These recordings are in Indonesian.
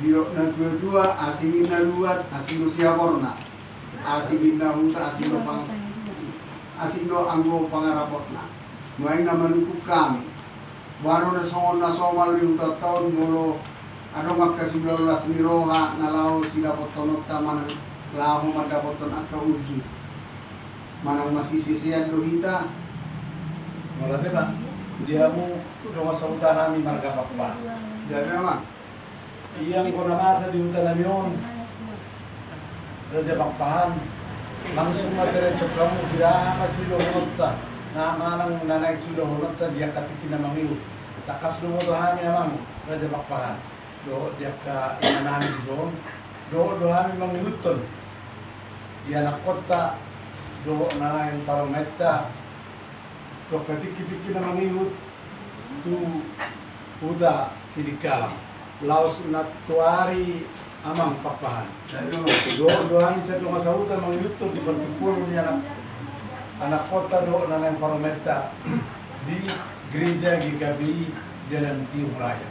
Dio na tua asingin na luat, asino siya korna. Asingin na huta, asino anggo pangarapot na. Nuay na manukuk kami. Baru na songal yung taon mulu ano magkasiblalas ni Roha na lao sila potonot taman lao madapoton at kauji. Manang masisisiyan dohita. Malati ba? Dia mo doon sa utara ni Marga Pakpa. Jadi naman. Iyang ko namasa di utara yon. Raja Pakpahan. Langsung madiretso kamu tidak masilo hunota. Na manang nanay silo hunota dia katikin na mangiw. Takas dumuduhan niya mang Raja Pakpahan. Do dia ka inanami doon. Do hami mangihuton. Dia nakota do nanay parometa. Do katiki-tiki na mangihut tu uda sidikalam. Laos na tuari amang Pakpahan. Doan sa mga sautan mga yuto di bertumpul niya anak kota do na ng parometa di gereja GKBI Jalan Tiung Raya.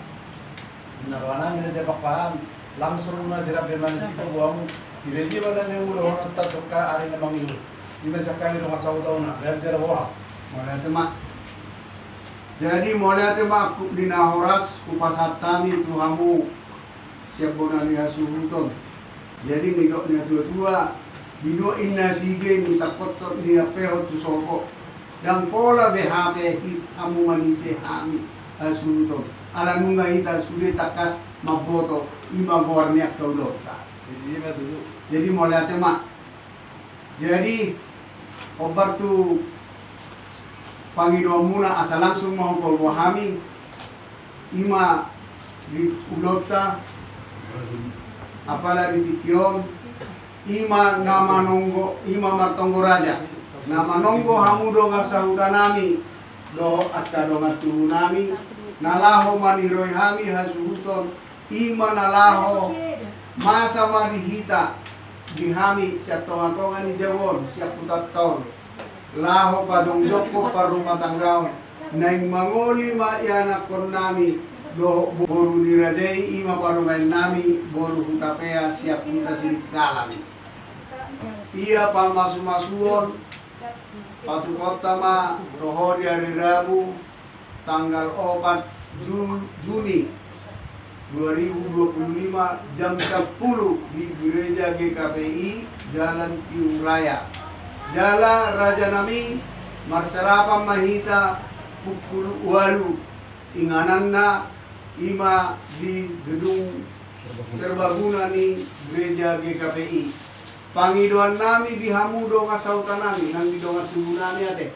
Narwana nila sa Pakpahan langsung na sila bermanisip buang di wala na yung ulo at tatoka ari na mga yuto. Di masakay mga sautan na berjara wala. Mulai temak. Jadi mulai temak dinahoras kupasatami tuhamu siap bonani hasuhuton. Jadi nidok niya tua-tua bino inna sige ni sakotot niya pero tu soko. Dan pola BHP hit amu manise hami hasuhuton. Alam nga ita sulit takas maboto ima gorniak kaulota. Jadi mulai temak. Jadi obar tu Panginoon muna asa langsung mau pagwahami ima di ulota apala di Tikyon ima nama nonggo ima martonggo raja nama nonggo hamudo nga sahutanami do atka do nami nalaho maniroi hami hasuhuton ima nalaho masa madihita di hami siap tonga-tonga ni Jawon siap putat taon laho padong joko parumah tanggaw naing mangoli ma ianak kon nami do boru nirajai ima parumain nami boru hutapea siap huta silikalan iya pamasumasuon patu kota ma roho di hari Rabu tanggal 4 Juni 2025 jam 10 di gereja GKPI Jalan Tiung Raya. Jala Raja Nami Marsarapan Mahita pukul 8 inganan na ima di gedung serbaguna ni gereja GKPI. Pangiduan nami di hamudo nga sautan nami nang di donga tubuh nami ate.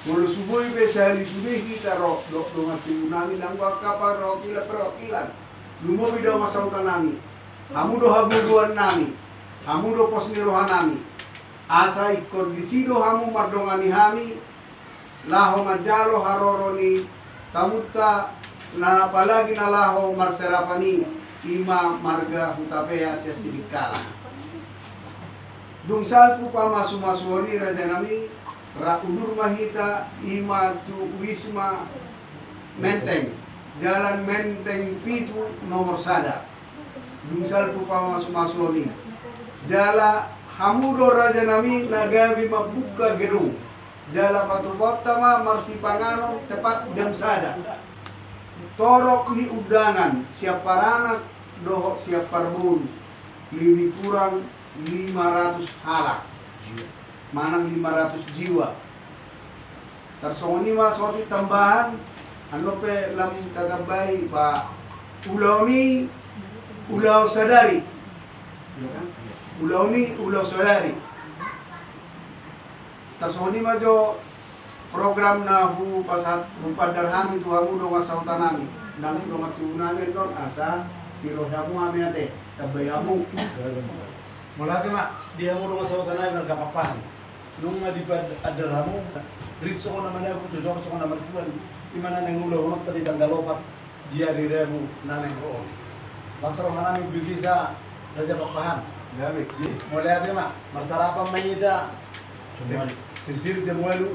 Mulu subuhi be sehari subuhi kita ro donga tubuh nami nang kapar rokilan. Lumo bido nga sautan nami. Hamudo habuduan nami. Hamudo posnirohan nami. Asa kondisido hamu mardongani hami laho majalo haroroni tamutta nanapalagi na laho marserapani ima marga hutapea sia sidikala dungsal ku pamasumasuoni raja nami ra udur mahita ima tu wisma menteng jalan menteng pitu nomor sada dungsal ku pamasumasuoni jala hamudo raja nami nagabi mabuka gedung jala patupotama marsi pangano tepat jam sada torok ni udangan siap paranak doho siap parbun lebih kurang 500 halak manang 500 jiwa tersongoni mas wati tambahan ano pe lam kagabay ba ulau ni ulau sadari ulau ni ulau sadari tasoni majo program na hu pasat rupadarhami tu hamu do masautan nami nami do matunami don asa piro hamu ame ate tabayamu Mulati mak dia mo do masautan nami nagkapapahan nung madipad adarhamu ritso ko naman ako tujo ko naman tuan imana nang ulo unot tadi tangalopat dia diremu naneng roon pasro manami bigisa Raja Pakpahan gabi mulati mak marsarapan mayida sisir jamualu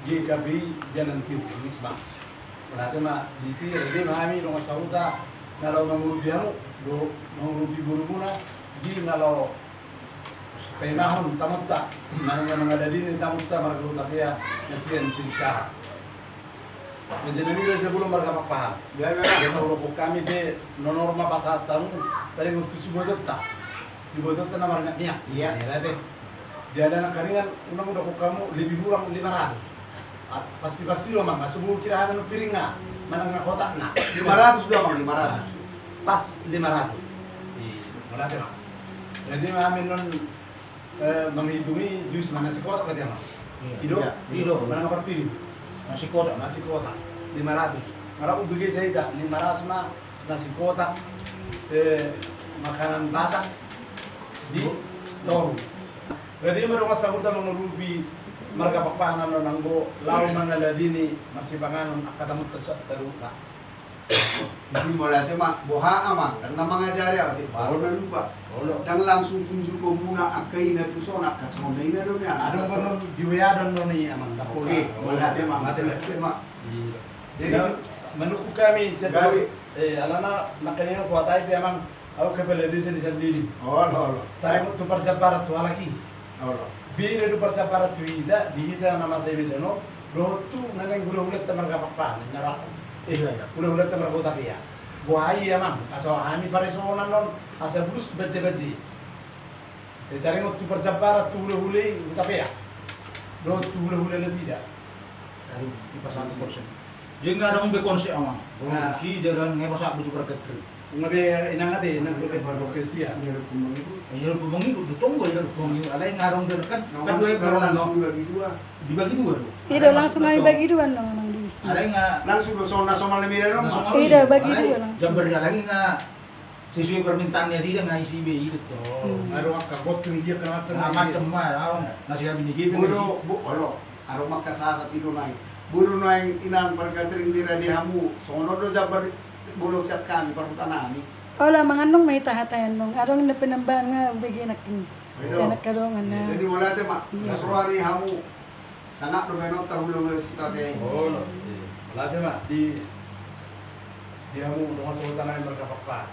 GKBI Jalan Tiung Risma. Berarti mak di sini dia mahami rumah sauta Kalau mengurubi mengurubi buru muna, di kalau penahon tamut tak, nang ada di tamut tak marga tapi ya nasian singkar. Menjadi ini dia belum marga paham. Kalau kami de norma pasal tahun, tadi waktu si bodot na marga niya. Iya. Deh. Jadi anak karingan, udah kamu lebih kurang 500. Pasti lo mang, subuh kira ada piring na, mana nggak kotak na. 500 doang, 500. Pas 500. Berarti mang. Jadi kami non menghitungi jus mana si kotak katanya mang. Hidup, mana nggak piring. Nasi kotak 500. Marah bagi saya dah 500 mah nasi kotak, makanan batak di tong. Jadi mereka sabut mengurubi marga papanan nanggo lau mangaladini masih panganon akadamut saruta. Jadi mulai tema boha amang dan nama ngajari apa baru na lupa. Dan langsung tunjuk ko muna ang kaina tu sona kat semua na do niya. Ada pun diwiadon noni amang tapos. Oke, mulai tema. Jadi menurut kami setiap alana nakanina kuat ay amang aku kepala di sini sendiri. Oh. Tayo tu perjabarat tu lagi. Oh. Bire du perjabarat tu ida dihita nama saya bidano. Rotu naneng gula-gula teman kapapa nyarap. Gula-gula teman kota pia. Buai amang aso ami paresonan non asal bulus baje-baje. Tayo tu perjabarat tu gula-gula tapi ya. Rotu gula-gula nasida. Dari di pasal 100%. Jadi nggak ada ngombe konsep ama. Si jalan ngepasak butuh berketer. Ngabe inang ade nang bukan berlokasi ya. Ayo bumangi udah tunggu ya bumangi. Ada yang ngarong kan dua langsung bagi dua. Dibagi dua tuh. Tidak langsung kami bagi dua nang di sini. Ada yang nggak Langsung do sona sama lemire no. Tidak bagi dua langsung. Jam lagi nggak sesuai permintaannya sih dia nggak isi bi itu. Ngaruh kakot dia kenapa Macam mah, nasi habis digigit. Budo olo aro makasasa tido nai. Budo nai inang perkatring dira di hamu. Sono do jabar bulo siat kami perhutanani. Ola manganong may tahatayan nung arong na pinambahan nga bagi naking sa nagkaroon na. Jadi mulai te mak nasruari hamu. Sangat do meno tahulu kita kay. Oh, wala mah di kamu dengan sultan yang berkapapa.